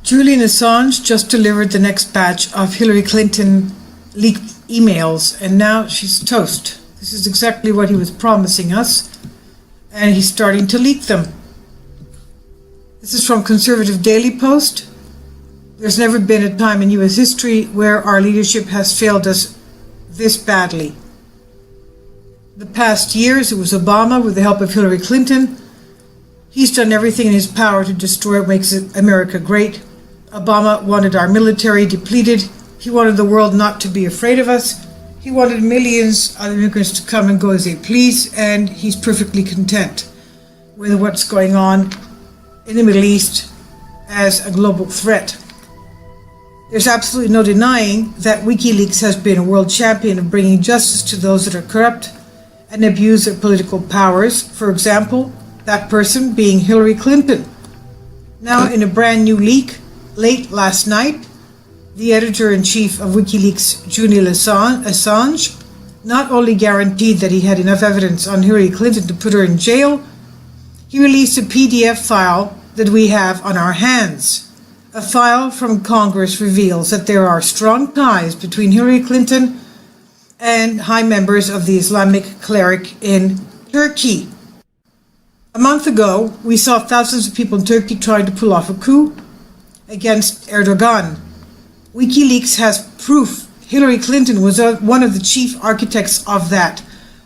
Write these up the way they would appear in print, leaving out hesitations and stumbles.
Julian Assange just delivered the next batch of Hillary Clinton leaked emails, and now she's toast. This is exactly what he was promising us, and he's starting to leak them. This is from Conservative Daily Post. There's never been a time in U.S. history where our leadership has failed us this badly. The past years, it was Obama with the help of Hillary Clinton. He's done everything in his power to destroy what makes America great. Obama wanted our military depleted. He wanted the world not to be afraid of us. He wanted millions of immigrants to come and go as they please, and he's perfectly content with what's going on in the Middle East as a global threat. There's absolutely no denying that WikiLeaks has been a world champion of bringing justice to those that are corrupt and abuse their political powers. For example, that person being Hillary Clinton. Now, in a brand new leak, late last night, the editor-in-chief of WikiLeaks, Julian Assange, not only guaranteed that he had enough evidence on Hillary Clinton to put her in jail, he released a PDF file that we have on our hands. A file from Congress reveals that there are strong ties between Hillary Clinton and high members of the Islamic cleric in Turkey. A month ago, we saw thousands of people in Turkey trying to pull off a coup against Erdogan. WikiLeaks has proof Hillary Clinton was one of the chief architects of that.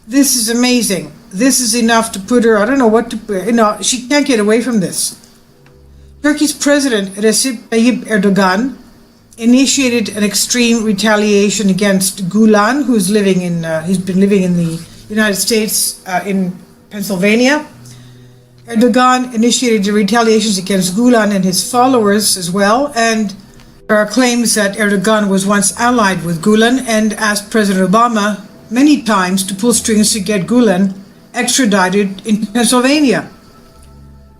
This is amazing. This is enough to put her, I don't know what to, she can't get away from this. Turkey's President Recep Tayyip Erdogan initiated an extreme retaliation against Gulen, he's been living in the United States, in Pennsylvania. Erdogan initiated the retaliations against Gulen and his followers as well, and there are claims that Erdogan was once allied with Gulen and asked President Obama many times to pull strings to get Gulen extradited into Pennsylvania.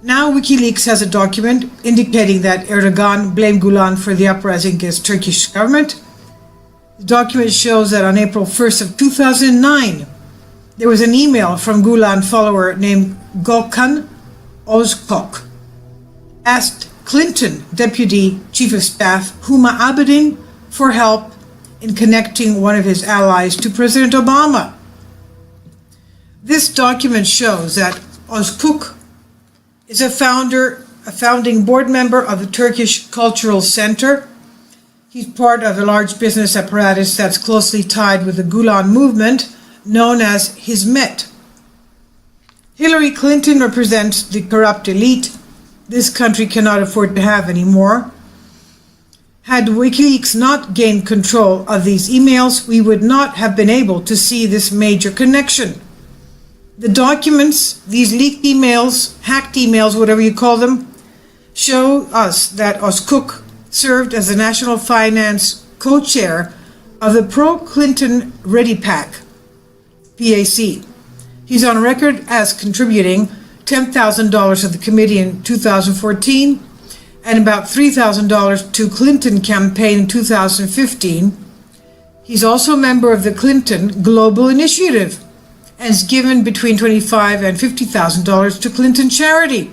Now WikiLeaks has a document indicating that Erdogan blamed Gulen for the uprising against Turkish government. The document shows that on April 1st of 2009, there was an email from Gulen follower named Gökhan Özkök, asked Clinton Deputy Chief of Staff Huma Abedin for help in connecting one of his allies to President Obama. This document shows that Özkök is a founding board member of the Turkish Cultural Center. He's part of a large business apparatus that's closely tied with the Gulen movement, known as Hizmet. Hillary Clinton represents the corrupt elite this country cannot afford to have anymore. Had WikiLeaks not gained control of these emails, we would not have been able to see this major connection. The documents, these leaked emails, hacked emails, whatever you call them, show us that Özkök served as the national finance co-chair of the pro-Clinton Ready PAC, PAC. He's on record as contributing $10,000 to the committee in 2014 and about $3,000 to Clinton campaign in 2015. He's also a member of the Clinton Global Initiative and has given between $25,000 and $50,000 to Clinton charity.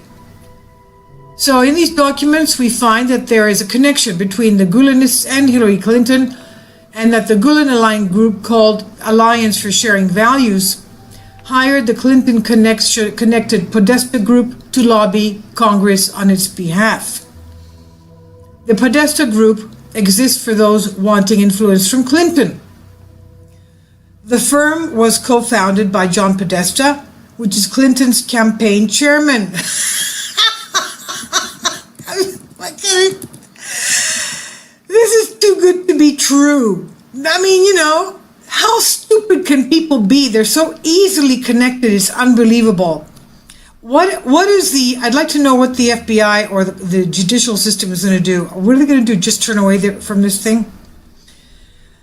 So in these documents, we find that there is a connection between the Gulenists and Hillary Clinton, and that the Gulen-aligned group called Alliance for Sharing Values hired the Clinton connected Podesta group to lobby Congress on its behalf. The Podesta group exists for those wanting influence from Clinton. The firm was co-founded by John Podesta, which is Clinton's campaign chairman. This is too good to be true. I mean, how stupid can people be? They're so easily connected, it's unbelievable. I'd like to know what the FBI or the judicial system is going to do. What are they going to do, just turn away from this thing?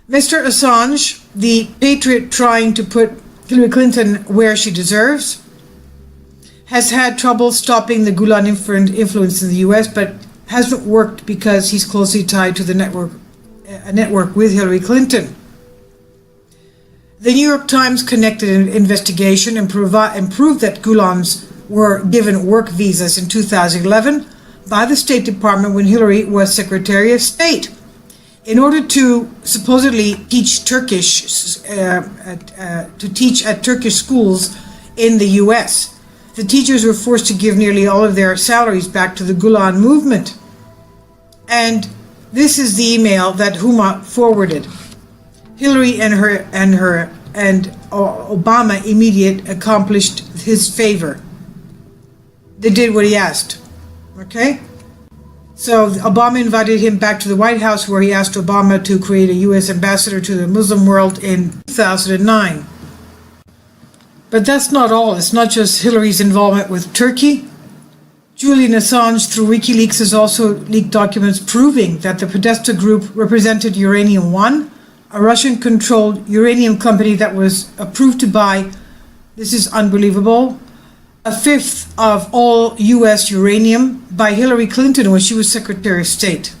Mr. Assange, the patriot trying to put Hillary Clinton where she deserves, has had trouble stopping the Gulen influence in the U.S., but hasn't worked because he's closely tied to a network with Hillary Clinton. The New York Times conducted an investigation and proved that Gulens were given work visas in 2011 by the State Department when Hillary was Secretary of State in order to supposedly teach Turkish, to teach at Turkish schools in the U.S. The teachers were forced to give nearly all of their salaries back to the Gulen movement. And this is the email that Huma forwarded. Hillary and Obama immediate accomplished his favor. They did what he asked. Okay? So Obama invited him back to the White House, where he asked Obama to create a U.S. ambassador to the Muslim world in 2009. But that's not all. It's not just Hillary's involvement with Turkey. Julian Assange, through WikiLeaks, has also leaked documents proving that the Podesta Group represented Uranium One, a Russian-controlled uranium company that was approved to buy, this is unbelievable, a fifth of all U.S. uranium by Hillary Clinton when she was Secretary of State.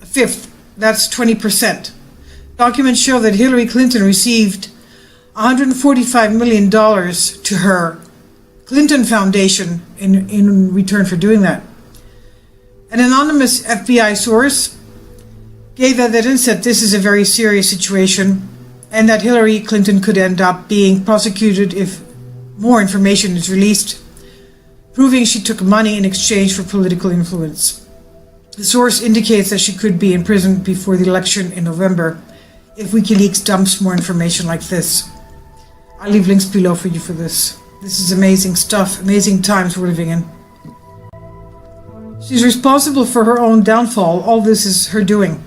A fifth, that's 20%. Documents show that Hillary Clinton received $145 million to her Clinton Foundation in return for doing that. An anonymous FBI source gave evidence that this is a very serious situation and that Hillary Clinton could end up being prosecuted if more information is released, proving she took money in exchange for political influence. The source indicates that she could be imprisoned before the election in November if WikiLeaks dumps more information like this. I'll leave links below for you for this. This is amazing stuff, amazing times we're living in. She's responsible for her own downfall. All this is her doing.